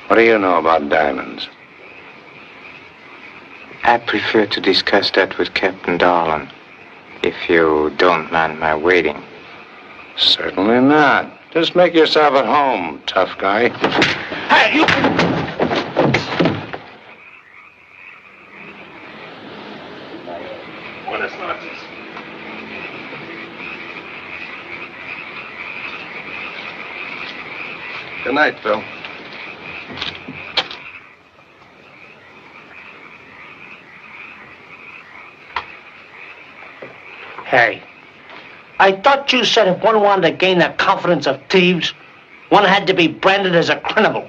What do you know about diamonds? I prefer to discuss that with Captain Dahlen, if you don't mind my waiting. Certainly not. Just make yourself at home, tough guy. Hey, you... Buenas noches. Good night, Phil. Hey, I thought you said if one wanted to gain the confidence of thieves, one had to be branded as a criminal.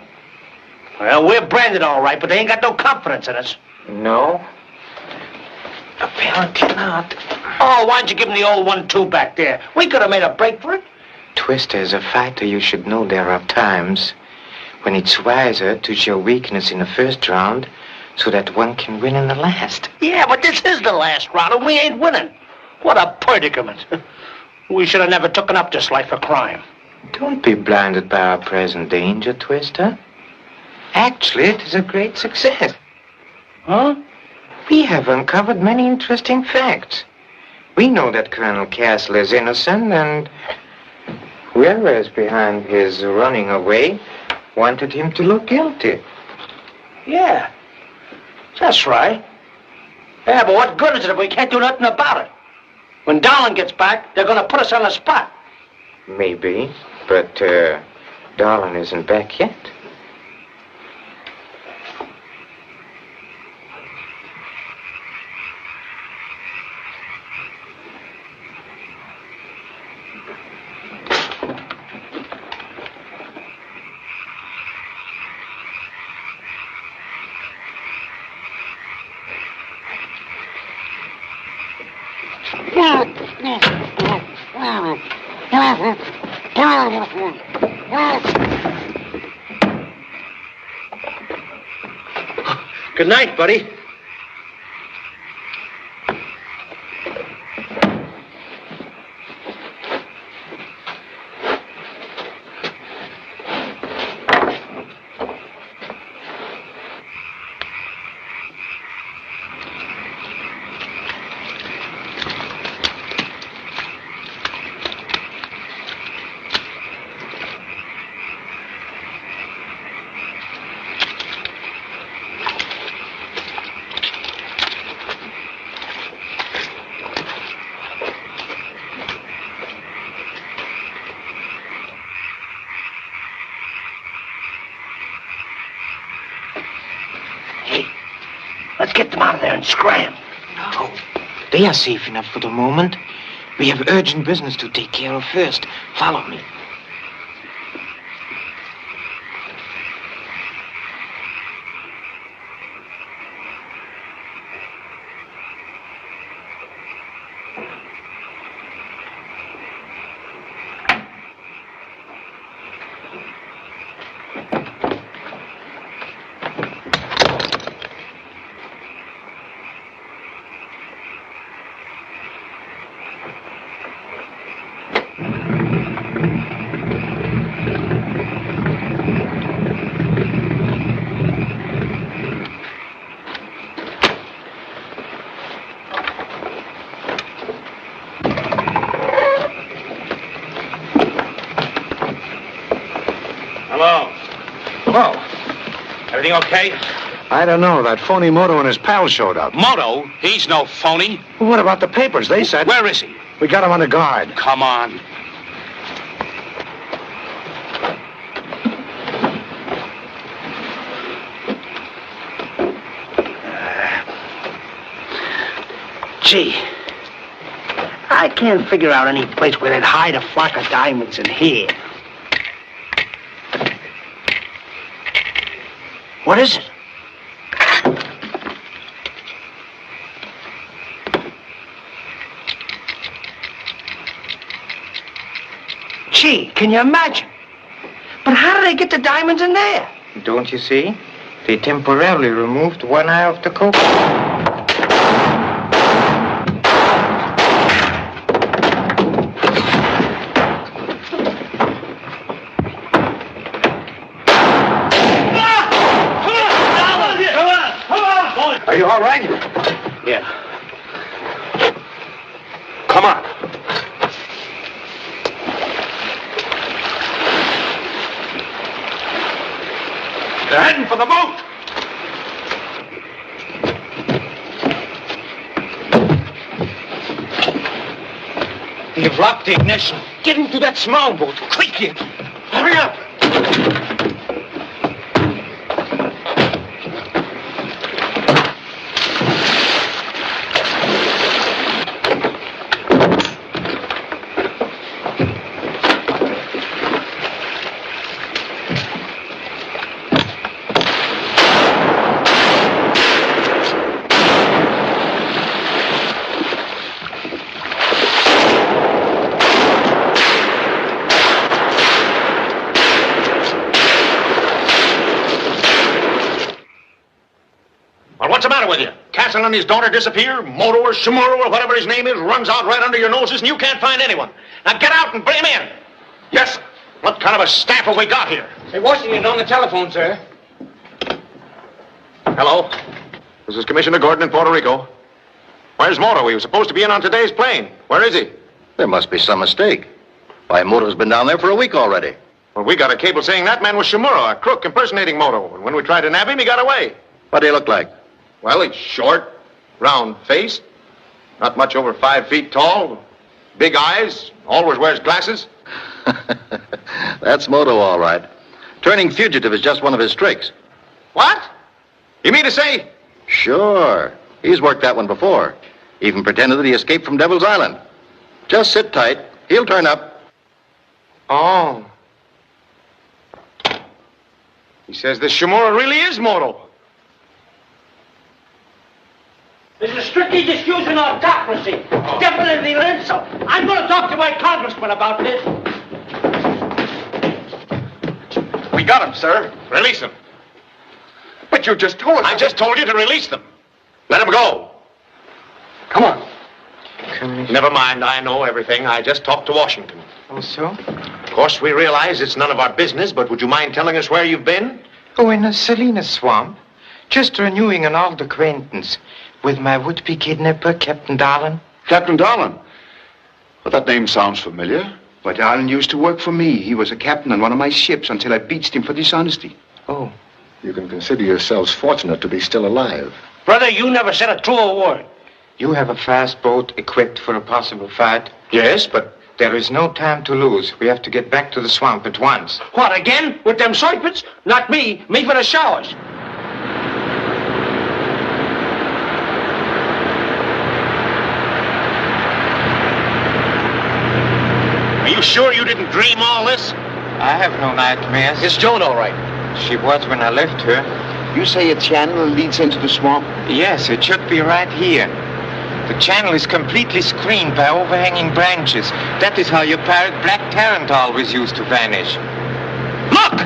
Well, we're branded all right, but they ain't got no confidence in us. No? Apparently not. Oh, why don't you give him the old 1-2 back there? We could have made a break for it. Twister, as a fighter, you should know there are times when it's wiser to show weakness in the first round so that one can win in the last. Yeah, but this is the last round, and we ain't winning. What a predicament. We should have never taken up this life of crime. Don't be blinded by our present danger, Twister. Actually, it is a great success. Huh? We have uncovered many interesting facts. We know that Colonel Castle is innocent, and whoever is behind his running away wanted him to look guilty. Yeah, that's right. Yeah, but what good is it if we can't do nothing about it? When Dahlen gets back, they're going to put us on the spot. Maybe, but Dahlen isn't back yet. Good night, buddy. Let's get them out of there and scram. No. They are safe enough for the moment. We have urgent business to take care of first. Follow me. Hello. Whoa. Everything okay? I don't know. That phony Moto and his pal showed up. Moto? He's no phony. Well, what about the papers? They said... Where is he? We got him under guard. Come on. Gee, I can't figure out any place where they'd hide a flock of diamonds in here. What is it? Gee, can you imagine? But how did they get the diamonds in there? Don't you see? They temporarily removed one eye of the coat. Are you all right? Yeah. Come on. They're heading for the boat. You've locked the ignition. Get into that small boat, quickly. Hurry up. What's the matter with you? Castle and his daughter disappear? Moto or Shimuro or whatever his name is runs out right under your noses and you can't find anyone. Now get out and bring him in. Yes, sir. What kind of a staff have we got here? Hey, Washington on the telephone, sir. Hello? This is Commissioner Gordon in Puerto Rico. Where's Moto? He was supposed to be in on today's plane. Where is he? There must be some mistake. Why, Moto's been down there for a week already. Well, we got a cable saying that man was Shimuro, a crook impersonating Moto. And when we tried to nab him, he got away. What do you look like? Well, he's short, round-faced, not much over 5 feet tall, big eyes, always wears glasses. That's Moto, all right. Turning fugitive is just one of his tricks. What? You mean to say? Sure. He's worked that one before. Even pretended that he escaped from Devil's Island. Just sit tight. He'll turn up. Oh. He says this Shimuro really is Moto. This is strictly disusing autocracy. Definitely an insult. I'm going to talk to my congressman about this. We got him, sir. Release him. But you just told us. I just told you to release them. Let him go. Come on. Never mind. I know everything. I just talked to Washington. Oh, so? Of course, we realize it's none of our business, but would you mind telling us where you've been? Oh, in a Salina swamp. Just renewing an old acquaintance with my would-be kidnapper, Captain Dahlen. Captain Dahlen? Well, that name sounds familiar. But Dahlen used to work for me. He was a captain on one of my ships until I beached him for dishonesty. Oh. You can consider yourselves fortunate to be still alive. Brother, you never said a truer word. You have a fast boat equipped for a possible fight? Yes, but... There is no time to lose. We have to get back to the swamp at once. What, again? With them serpents? Not me. Me for the showers. Are you sure you didn't dream all this? I have no nightmares. Is Joan all right? She was when I left her. You say a channel leads into the swamp? Yes, it should be right here. The channel is completely screened by overhanging branches. That is how your pirate Black Tarrant always used to vanish. Look!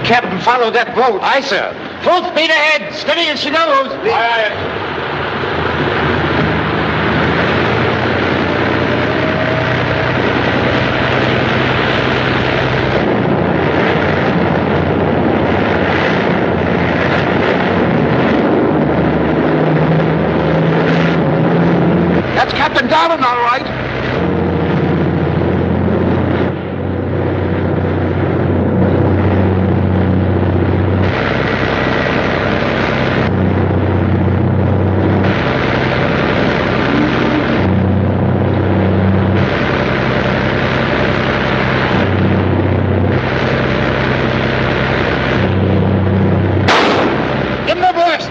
Captain, follow that boat. Aye, sir. Full speed ahead. Steady as she goes. Aye, aye. Dahlen, all right. Give him a blast!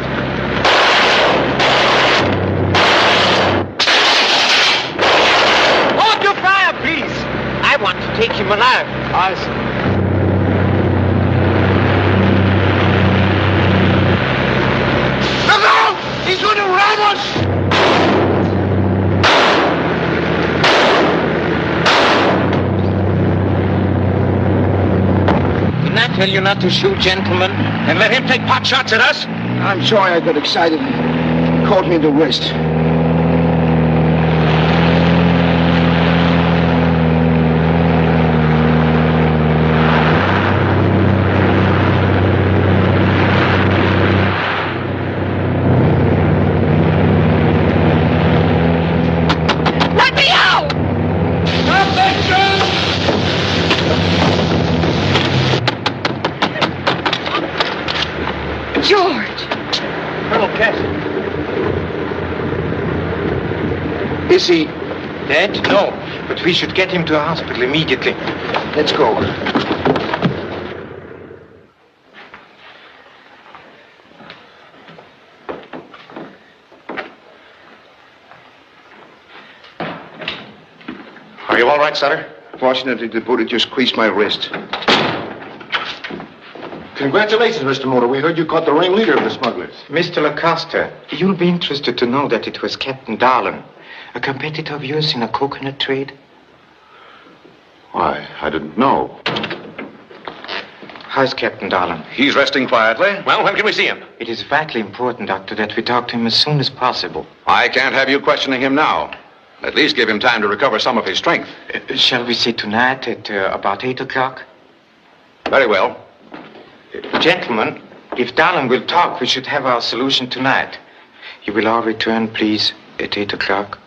Hold your fire, please. I want to take him alive. I see. Look out! He's going to ram us! Didn't I tell you not to shoot, gentlemen? And let him take pot shots at us? I'm sorry I got excited. Caught me in the wrist. Let me out! George! Colonel Castle. Is he? Dead? No. But we should get him to a hospital immediately. Let's go. Are you all right, Sutter? Fortunately, the bullet just creased my wrist. Congratulations, Mr. Moto. We heard you caught the ringleader of the smugglers. Mr. Lacosta, you'll be interested to know that it was Captain Dahlen, a competitor of yours in a coconut trade. Why, I didn't know. How's Captain Dahlen? He's resting quietly. Well, when can we see him? It is vitally important, Doctor, that we talk to him as soon as possible. I can't have you questioning him now. At least give him time to recover some of his strength. Shall we say tonight at about 8 o'clock? Very well. Gentlemen, if Dahlen will talk, we should have our solution tonight. You will all return, please, at 8 o'clock.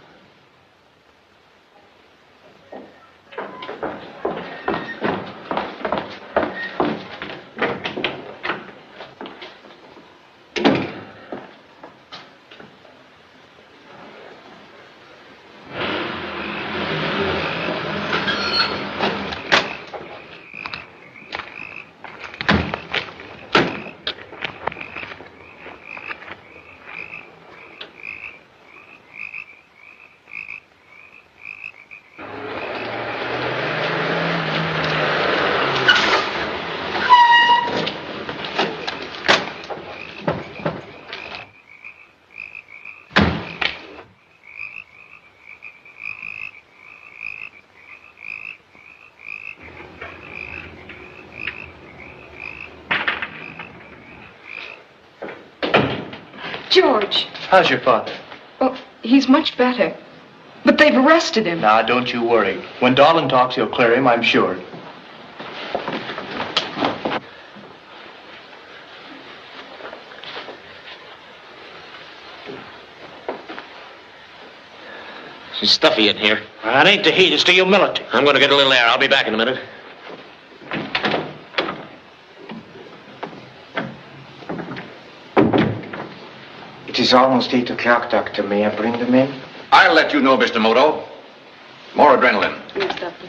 George. How's your father? Oh, he's much better. But they've arrested him. Now, don't you worry. When Dahlen talks, he'll clear him, I'm sure. It's stuffy in here. It ain't the heat, it's the humidity. I'm going to get a little air. I'll be back in a minute. It is almost 8 o'clock, Doctor. May I bring them in? I'll let you know, Mr. Moto. More adrenaline. Yes, Doctor.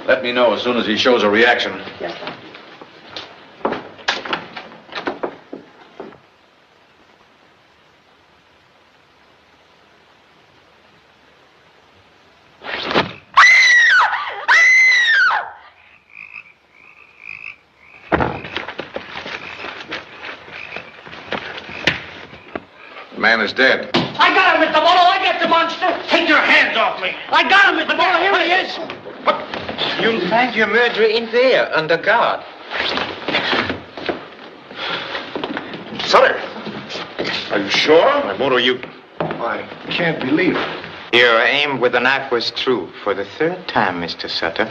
Let me know as soon as he shows a reaction. Yes, Doctor. Man is dead. I got him, Mr. Moto. I got the monster. Take your hands off me. I got him, Mr. Moto. Here he is. You'll find your murderer in there, under guard. Sutter. Are you sure? My Moto, you... I can't believe it. Your aim with the knife was true for the third time, Mr. Sutter.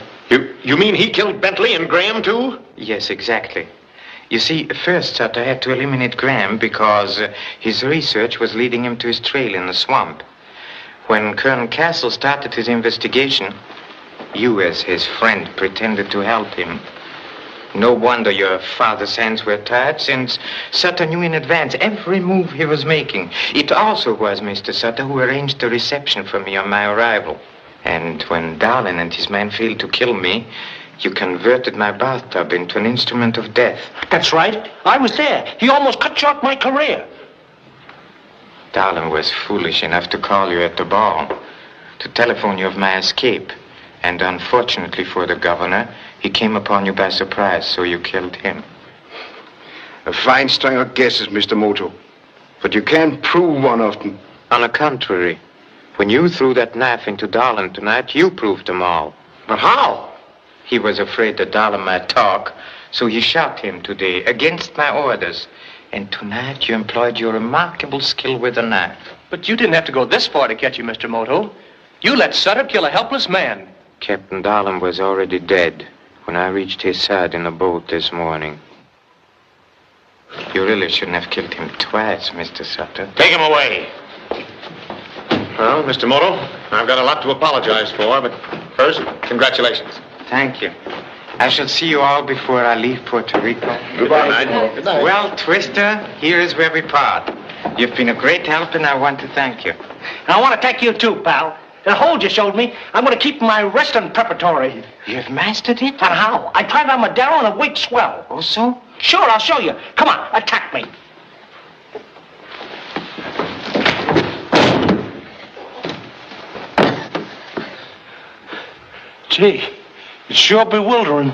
You mean he killed Bentley and Graham, too? Yes, exactly. You see, first Sutter had to eliminate Graham because his research was leading him to his trail in the swamp. When Colonel Castle started his investigation, you, as his friend, pretended to help him. No wonder your father's hands were tied, since Sutter knew in advance every move he was making. It also was Mr. Sutter who arranged the reception for me on my arrival. And when Dahlen and his men failed to kill me, you converted my bathtub into an instrument of death. That's right. I was there. He almost cut short my career. Dahlen was foolish enough to call you at the ball, to telephone you of my escape. And unfortunately for the governor, he came upon you by surprise, so you killed him. A fine string of guesses, Mr. Moto. But you can't prove one of them. On the contrary, when you threw that knife into Dahlen tonight, you proved them all. But how? He was afraid that Dahlen might talk, so he shot him today, against my orders. And tonight you employed your remarkable skill with a knife. But you didn't have to go this far to catch him, Mr. Moto. You let Sutter kill a helpless man. Captain Dahlen was already dead when I reached his side in a boat this morning. You really shouldn't have killed him twice, Mr. Sutter. Take him away. Well, Mr. Moto, I've got a lot to apologize for, but first, congratulations. Thank you. I shall see you all before I leave Puerto Rico. Goodbye. Good night. Good night. Well, Twister, here is where we part. You've been a great help, and I want to thank you. And I want to thank you, too, pal. That hold you showed me, I'm going to keep my wrestling preparatory. You've mastered it? And how? I tried on Madero and it weight swell. Oh, so? Sure, I'll show you. Come on, attack me. Gee, it's sure bewildering.